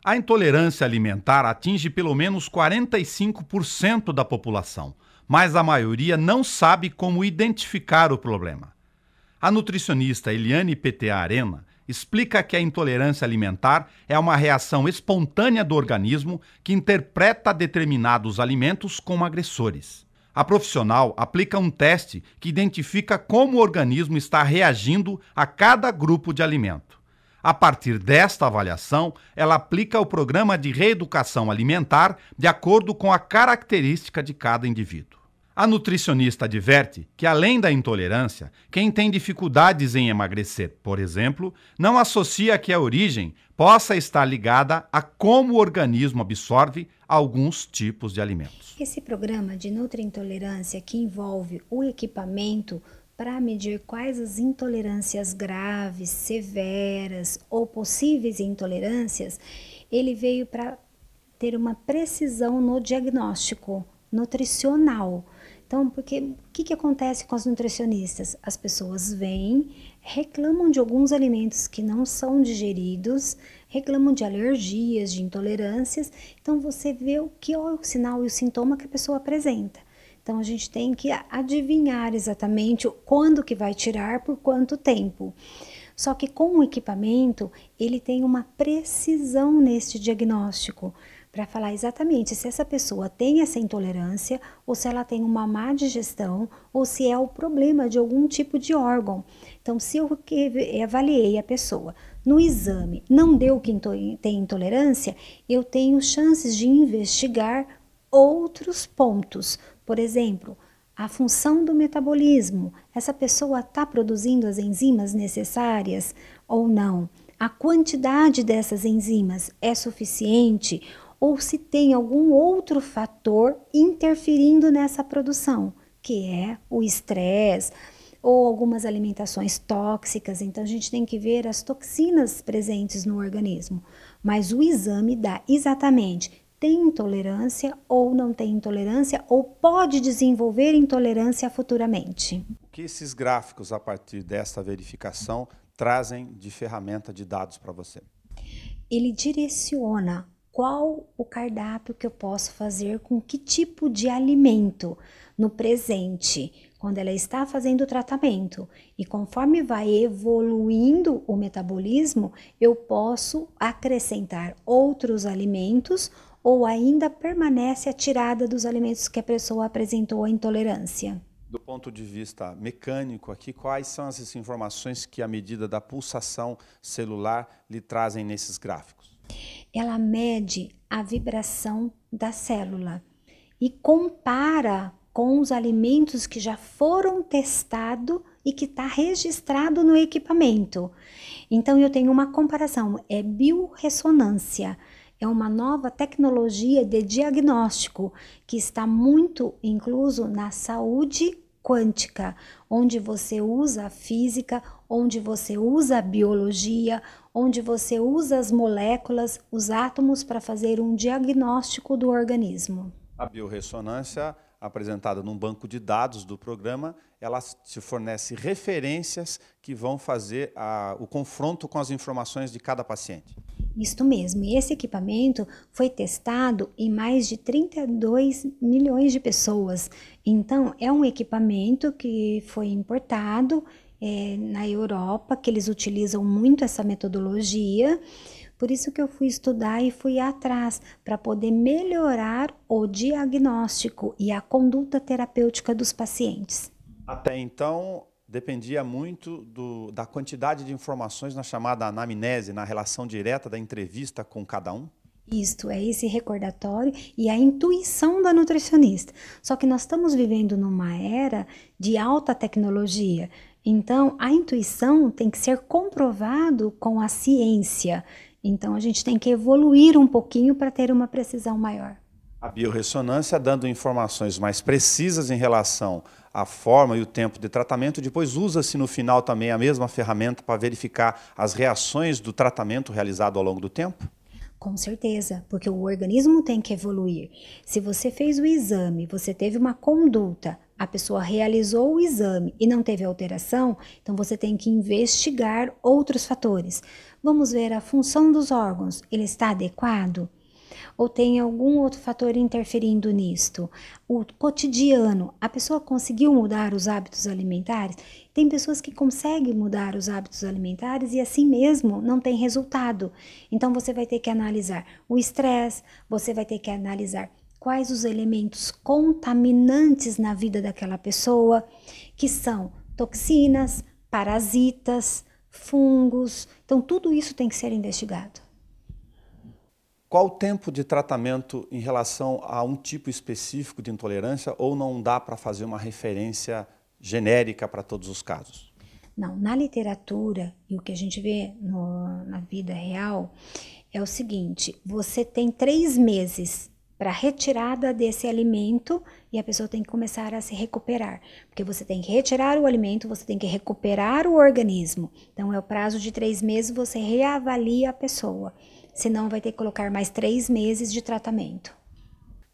A intolerância alimentar atinge pelo menos 45% da população, mas a maioria não sabe como identificar o problema. A nutricionista Eliane PTA Arena explica que a intolerância alimentar é uma reação espontânea do organismo que interpreta determinados alimentos como agressores. A profissional aplica um teste que identifica como o organismo está reagindo a cada grupo de alimento. A partir desta avaliação, ela aplica o programa de reeducação alimentar de acordo com a característica de cada indivíduo. A nutricionista adverte que, além da intolerância, quem tem dificuldades em emagrecer, por exemplo, não associa que a origem possa estar ligada a como o organismo absorve alguns tipos de alimentos. Esse programa de nutriintolerância que envolve o equipamento para medir quais as intolerâncias graves, severas ou possíveis intolerâncias, ele veio para ter uma precisão no diagnóstico nutricional. Então, porque o que acontece com as nutricionistas? As pessoas vêm, reclamam de alguns alimentos que não são digeridos, reclamam de alergias, de intolerâncias. Então, você vê o que é o sinal e o sintoma que a pessoa apresenta. Então, a gente tem que adivinhar exatamente quando que vai tirar, por quanto tempo. Só que com o equipamento, ele tem uma precisão neste diagnóstico, para falar exatamente se essa pessoa tem essa intolerância, ou se ela tem uma má digestão, ou se é o problema de algum tipo de órgão. Então, se eu avaliei a pessoa no exame, não deu que tem intolerância, eu tenho chances de investigar outros pontos. Por exemplo, a função do metabolismo. Essa pessoa está produzindo as enzimas necessárias ou não? A quantidade dessas enzimas é suficiente? Ou se tem algum outro fator interferindo nessa produção, que é o estresse ou algumas alimentações tóxicas. Então, a gente tem que ver as toxinas presentes no organismo. Mas o exame dá exatamente, tem intolerância ou não tem intolerância, ou pode desenvolver intolerância futuramente. O que esses gráficos, a partir desta verificação, trazem de ferramenta de dados para você? Ele direciona qual o cardápio que eu posso fazer com que tipo de alimento no presente, quando ela está fazendo o tratamento. E conforme vai evoluindo o metabolismo, eu posso acrescentar outros alimentos ou ainda permanece a tirada dos alimentos que a pessoa apresentou a intolerância. Do ponto de vista mecânico aqui, quais são essas informações que a medida da pulsação celular lhe trazem nesses gráficos? Ela mede a vibração da célula e compara com os alimentos que já foram testados e que está registrado no equipamento. Então, eu tenho uma comparação, é biorressonância, é uma nova tecnologia de diagnóstico que está muito incluso na saúde quântica, onde você usa a física, onde você usa a biologia, onde você usa as moléculas, os átomos para fazer um diagnóstico do organismo. A biorressonância, apresentada num banco de dados do programa, ela te fornece referências que vão fazer o confronto com as informações de cada paciente. Isso mesmo, e esse equipamento foi testado em mais de 32 milhões de pessoas. Então, é um equipamento que foi importado na Europa, que eles utilizam muito essa metodologia. Por isso que eu fui estudar e fui atrás, para poder melhorar o diagnóstico e a conduta terapêutica dos pacientes. Até então, dependia muito da quantidade de informações na chamada anamnese, na relação direta da entrevista com cada um? Isto é esse recordatório e a intuição da nutricionista. Só que nós estamos vivendo numa era de alta tecnologia. Então, a intuição tem que ser comprovado com a ciência. Então, a gente tem que evoluir um pouquinho para ter uma precisão maior. A biorressonância dando informações mais precisas em relação à forma e o tempo de tratamento, depois usa-se no final também a mesma ferramenta para verificar as reações do tratamento realizado ao longo do tempo? Com certeza, porque o organismo tem que evoluir. Se você fez o exame, você teve uma conduta, a pessoa realizou o exame e não teve alteração, então você tem que investigar outros fatores. Vamos ver a função dos órgãos, ele está adequado? Ou tem algum outro fator interferindo nisto? O cotidiano, a pessoa conseguiu mudar os hábitos alimentares? Tem pessoas que conseguem mudar os hábitos alimentares e assim mesmo não tem resultado. Então você vai ter que analisar o estresse, você vai ter que analisar quais os elementos contaminantes na vida daquela pessoa, que são toxinas, parasitas, fungos. Então tudo isso tem que ser investigado. Qual o tempo de tratamento em relação a um tipo específico de intolerância ou não dá para fazer uma referência genérica para todos os casos? Não, na literatura e o que a gente vê na vida real é o seguinte, você tem 3 meses para retirada desse alimento e a pessoa tem que começar a se recuperar, porque você tem que retirar o alimento, você tem que recuperar o organismo. Então é o prazo de 3 meses, você reavalia a pessoa. Senão vai ter que colocar mais 3 meses de tratamento.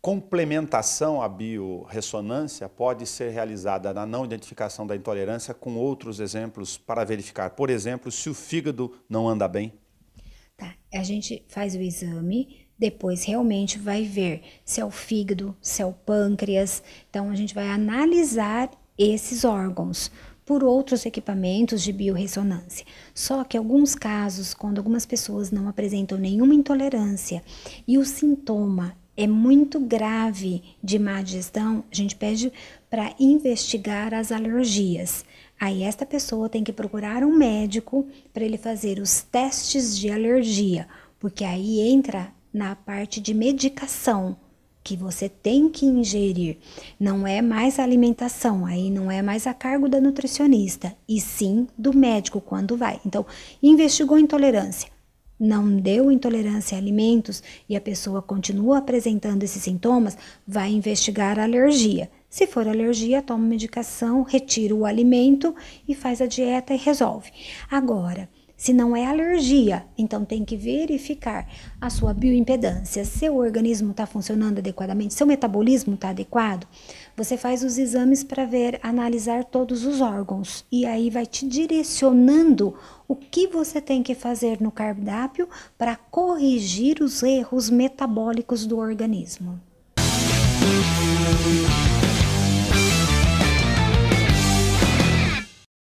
Complementação à biorressonância pode ser realizada na não identificação da intolerância com outros exemplos para verificar, por exemplo, se o fígado não anda bem? Tá, a gente faz o exame, depois realmente vai ver se é o fígado, se é o pâncreas. Então a gente vai analisar esses órgãos por outros equipamentos de biorressonância. Só que alguns casos, quando algumas pessoas não apresentam nenhuma intolerância e o sintoma é muito grave de má digestão, a gente pede para investigar as alergias. Aí esta pessoa tem que procurar um médico para ele fazer os testes de alergia, porque aí entra na parte de medicação que você tem que ingerir. Não é mais a alimentação, aí não é mais a cargo da nutricionista, e sim do médico quando vai. Então, investigou intolerância, não deu intolerância a alimentos e a pessoa continua apresentando esses sintomas, vai investigar a alergia. Se for alergia, toma medicação, retira o alimento e faz a dieta e resolve. Agora, se não é alergia, então tem que verificar a sua bioimpedância, seu organismo está funcionando adequadamente, seu metabolismo está adequado. Você faz os exames para ver, analisar todos os órgãos e aí vai te direcionando o que você tem que fazer no cardápio para corrigir os erros metabólicos do organismo.